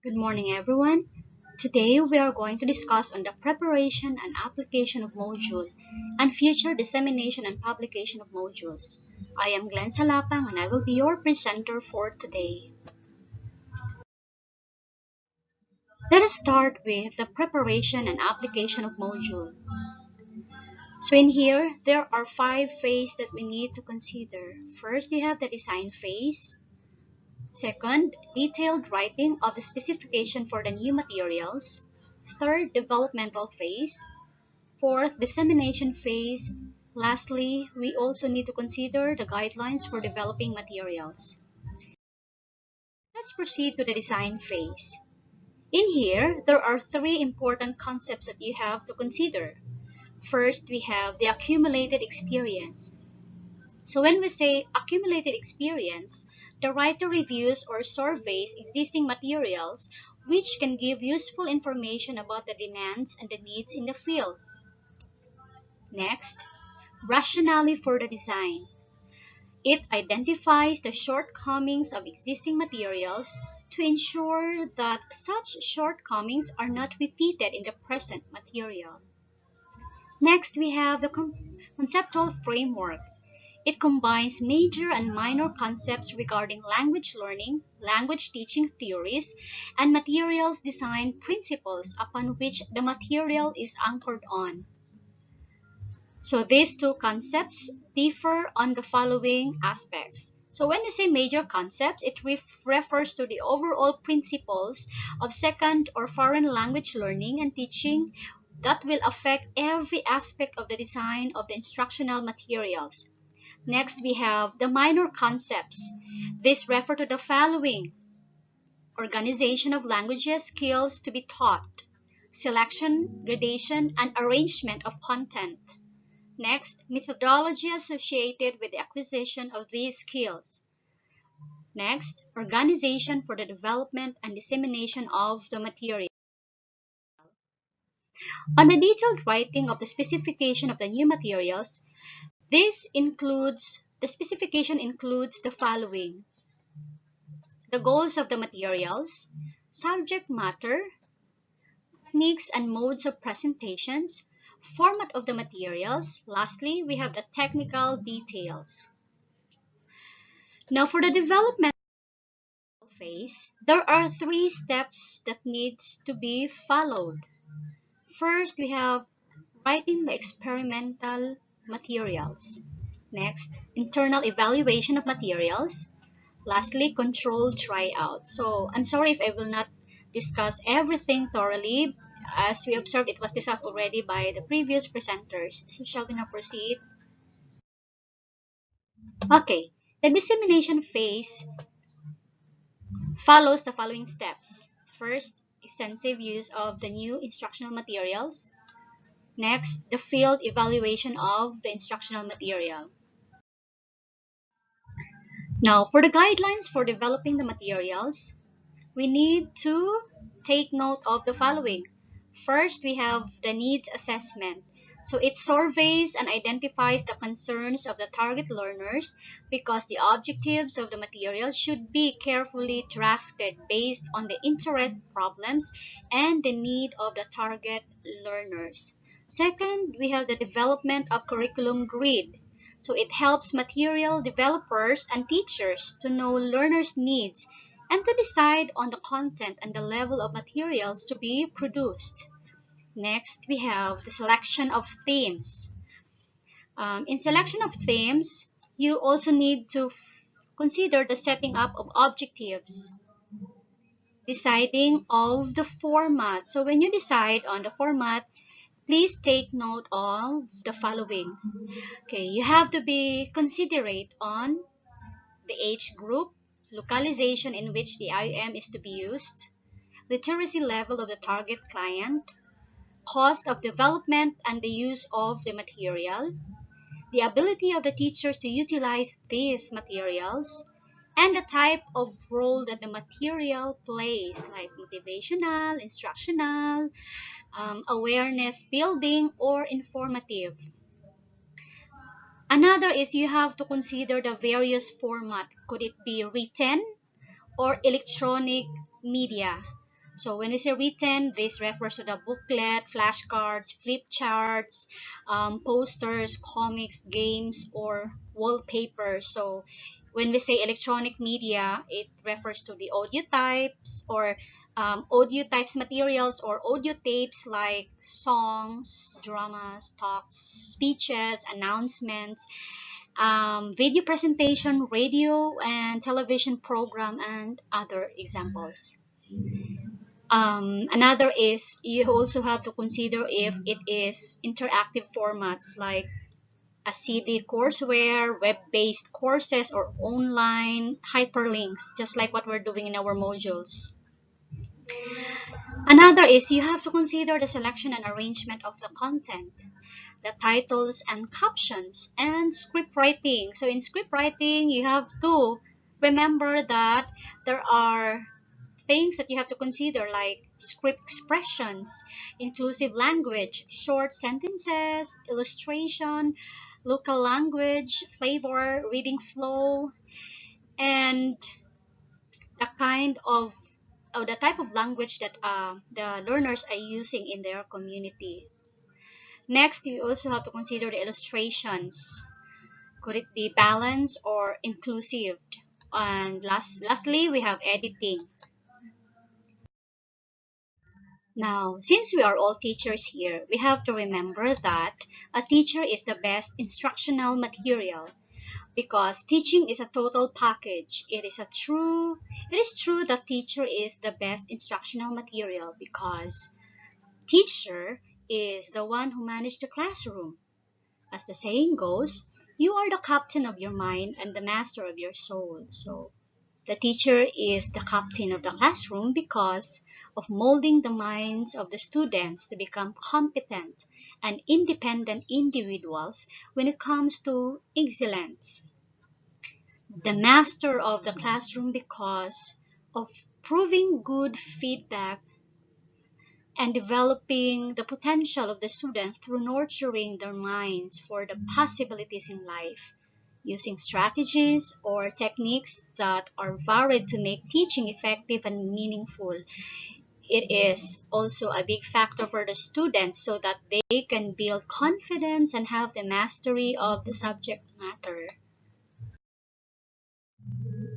Good morning, everyone. Today we are going to discuss on the preparation and application of module and future dissemination and publication of modules. I am Glenn Salapang and I will be your presenter for today. Let us start with the preparation and application of module. So in here, there are 5 phases that we need to consider. First, you have the design phase. Second, detailed writing of the specification for the new materials. Third, developmental phase. Fourth, dissemination phase. Lastly, we also need to consider the guidelines for developing materials. Let's proceed to the design phase. In here, there are 3 important concepts that you have to consider. First, we have the accumulated experience. So when we say accumulated experience, the writer reviews or surveys existing materials which can give useful information about the demands and the needs in the field. Next, rationale for the design. It identifies the shortcomings of existing materials to ensure that such shortcomings are not repeated in the present material. Next, we have the conceptual framework. It combines major and minor concepts regarding language learning, language teaching theories, and materials design principles upon which the material is anchored on. So these 2 concepts differ on the following aspects. So when you say major concepts, it refers to the overall principles of second or foreign language learning and teaching that will affect every aspect of the design of the instructional materials. Next, we have the minor concepts. These refer to the following: organization of languages skills to be taught, selection, gradation, and arrangement of content. Next, methodology associated with the acquisition of these skills. Next, organization for the development and dissemination of the material. On the detailed writing of the specification of the new materials, the specification includes the following: the goals of the materials, subject matter, techniques and modes of presentations, format of the materials. Lastly, we have the technical details. Now for the development phase, there are 3 steps that needs to be followed. First, we have writing the experimental materials. Next, internal evaluation of materials. Lastly, controlled tryout. So I'm sorry if I will not discuss everything thoroughly. As we observed, it was discussed already by the previous presenters. So shall we now proceed? Okay, the dissemination phase follows the following steps. First, extensive use of the new instructional materials. Next, the field evaluation of the instructional material. Now, for the guidelines for developing the materials, we need to take note of the following. First, we have the needs assessment. So it surveys and identifies the concerns of the target learners because the objectives of the material should be carefully drafted based on the interest problems and the need of the target learners. Second, we have the development of curriculum grid. So it helps material developers and teachers to know learners' needs and to decide on the content and the level of materials to be produced. Next, we have the selection of themes. In selection of themes, you also need to consider the setting up of objectives, deciding of the format. So when you decide on the format, please take note of the following. Okay, you have to be considerate on the age group, localization in which the IM is to be used, literacy level of the target client, cost of development and the use of the material, the ability of the teachers to utilize these materials, and the type of role that the material plays, like motivational, instructional, awareness building, or informative. Another is you have to consider the various format. Could it be written or electronic media? So when we say written, this refers to the booklet, flashcards, flip charts, posters, comics, games, or wallpaper. So when we say electronic media, it refers to the audio types or audio types materials or audio tapes like songs, dramas, talks, speeches, announcements, video presentation, radio and television program, and other examples. Another is you also have to consider if it is interactive formats like a CD courseware, web-based courses, or online hyperlinks, just like what we're doing in our modules. Another is you have to consider the selection and arrangement of the content, the titles and captions, and script writing. So in script writing, you have to remember that there are things that you have to consider like script expressions, inclusive language, short sentences, illustration, local language, flavor, reading flow, and the kind of or the type of language that the learners are using in their community. Next, you also have to consider the illustrations. Could it be balanced or inclusive? And lastly, we have editing. Now, since we are all teachers here, we have to remember that a teacher is the best instructional material because teaching is a total package. It is true that teacher is the best instructional material because teacher is the one who managed the classroom. As the saying goes, you are the captain of your mind and the master of your soul. So the teacher is the captain of the classroom because of molding the minds of the students to become competent and independent individuals when it comes to excellence. The master of the classroom because of proving good feedback and developing the potential of the students through nurturing their minds for the possibilities in life, using strategies or techniques that are varied to make teaching effective and meaningful. It is also a big factor for the students so that they can build confidence and have the mastery of the subject matter.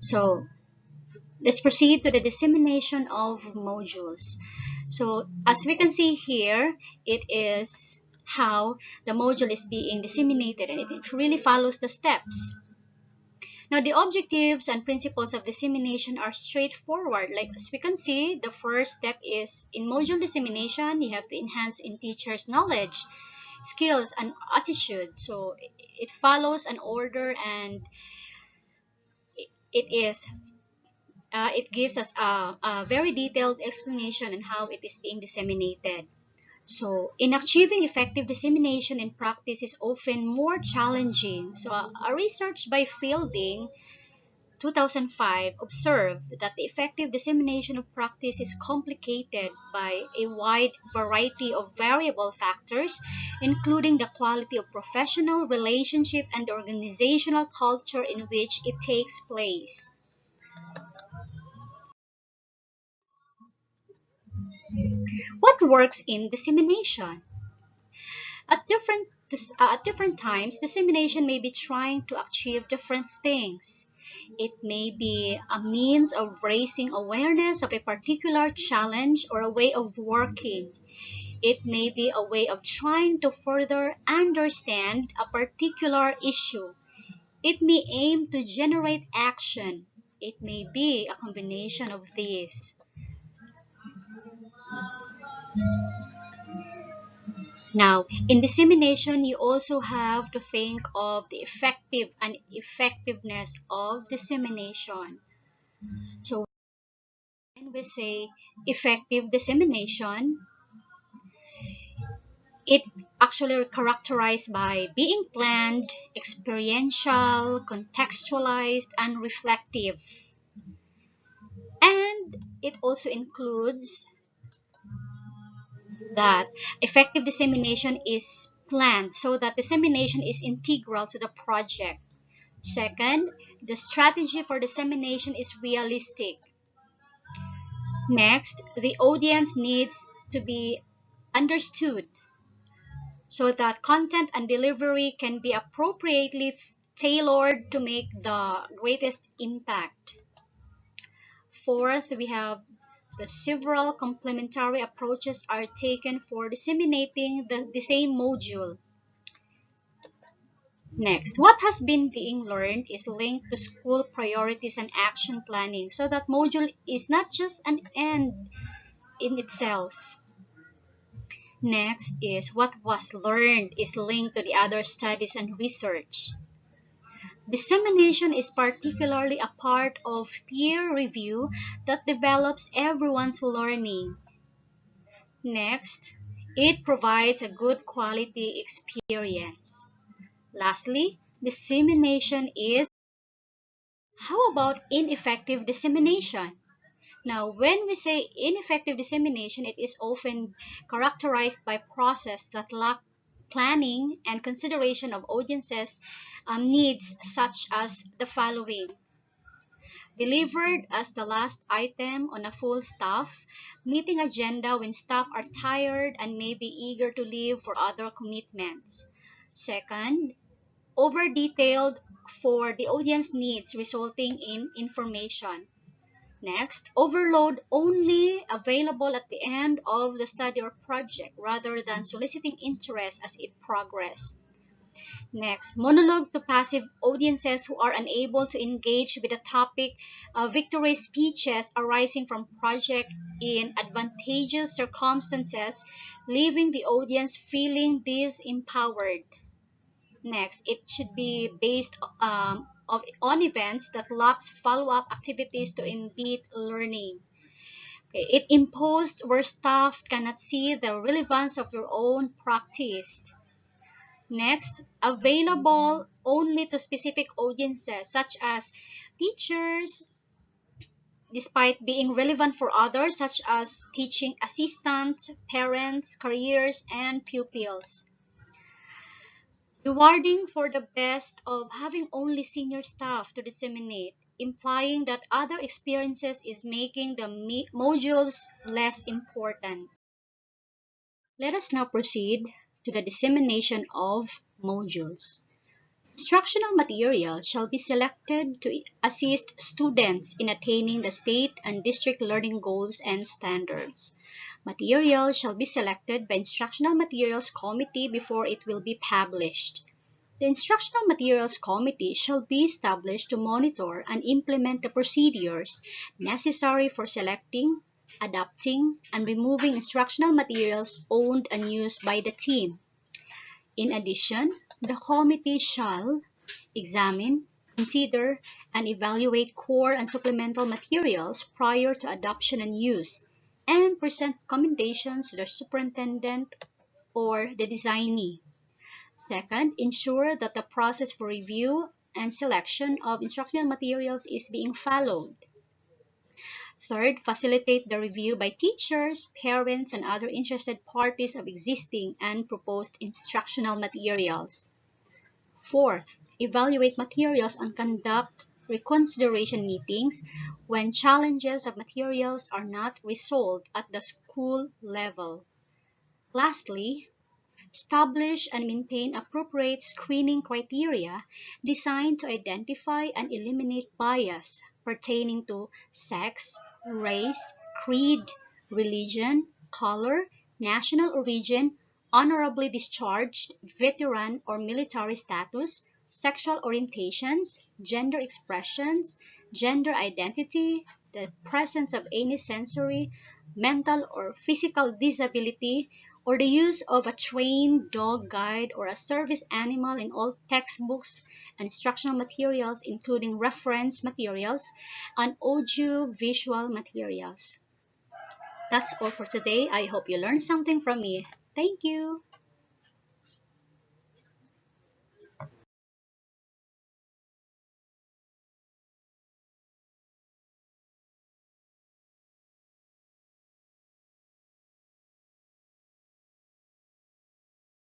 So let's proceed to the dissemination of modules. So as we can see here, it is how the module is being disseminated and it really follows the steps. Now the objectives and principles of dissemination are straightforward. Like as we can see, the first step is in module dissemination, you have to enhance in teachers' knowledge, skills, and attitude. So it follows an order and it is it gives us a very detailed explanation on how it is being disseminated. So, in achieving effective dissemination in practice is often more challenging. So, a research by Fielding 2005 observed that the effective dissemination of practice is complicated by a wide variety of variable factors, including the quality of professional relationship and the organizational culture in which it takes place. What works in dissemination? At different times, dissemination may be trying to achieve different things. It may be a means of raising awareness of a particular challenge or a way of working. It may be a way of trying to further understand a particular issue. It may aim to generate action. It may be a combination of these. Now, in dissemination, you also have to think of the effective and effectiveness of dissemination. So, when we say effective dissemination, it actually characterized by being planned, experiential, contextualized, and reflective. And it also includes that effective dissemination is planned so that dissemination is integral to the project. Second, the strategy for dissemination is realistic. Next, the audience needs to be understood so that content and delivery can be appropriately tailored to make the greatest impact. Fourth, we have the several complementary approaches are taken for disseminating the same module. Next, what has been being learned is linked to school priorities and action planning so that module is not just an end in itself. Next is what was learned is linked to the other studies and research. Dissemination is particularly a part of peer review that develops everyone's learning. Next, it provides a good quality experience. Lastly, dissemination is how about ineffective dissemination? Now, when we say ineffective dissemination, it is often characterized by process that lack planning and consideration of audiences' needs, such as the following: delivered as the last item on a full staff meeting agenda when staff are tired and may be eager to leave for other commitments. Second, over detailed for the audience needs resulting in information. Next, overload only available at the end of the study or project rather than soliciting interest as it progresses. Next, monologue to passive audiences who are unable to engage with the topic, victory speeches arising from project in advantageous circumstances, leaving the audience feeling disempowered. Next, it should be based on events that lacks follow-up activities to embed learning. Okay, it imposed where staff cannot see the relevance of your own practice. Next, available only to specific audiences such as teachers, despite being relevant for others such as teaching assistants, parents, careers, and pupils. Rewarding for the best of having only senior staff to disseminate, implying that other experiences is making the modules less important. Let us now proceed to the dissemination of modules. Instructional material shall be selected to assist students in attaining the state and district learning goals and standards. Material shall be selected by Instructional Materials Committee before it will be published. The Instructional Materials Committee shall be established to monitor and implement the procedures necessary for selecting, adapting, and removing instructional materials owned and used by the team. In addition, the committee shall examine, consider, and evaluate core and supplemental materials prior to adoption and use, and present recommendations to the superintendent or the designee. Second, ensure that the process for review and selection of instructional materials is being followed. Third, facilitate the review by teachers, parents, and other interested parties of existing and proposed instructional materials. Fourth, evaluate materials and conduct reconsideration meetings when challenges of materials are not resolved at the school level. Lastly, establish and maintain appropriate screening criteria designed to identify and eliminate bias pertaining to sex, race, creed, religion, color, national origin, honorably discharged, veteran or military status, sexual orientations, gender expressions, gender identity, the presence of any sensory, mental, or physical disability, or the use of a trained dog guide or a service animal in all textbooks and instructional materials, including reference materials and audio-visual materials. That's all for today. I hope you learned something from me. Thank you.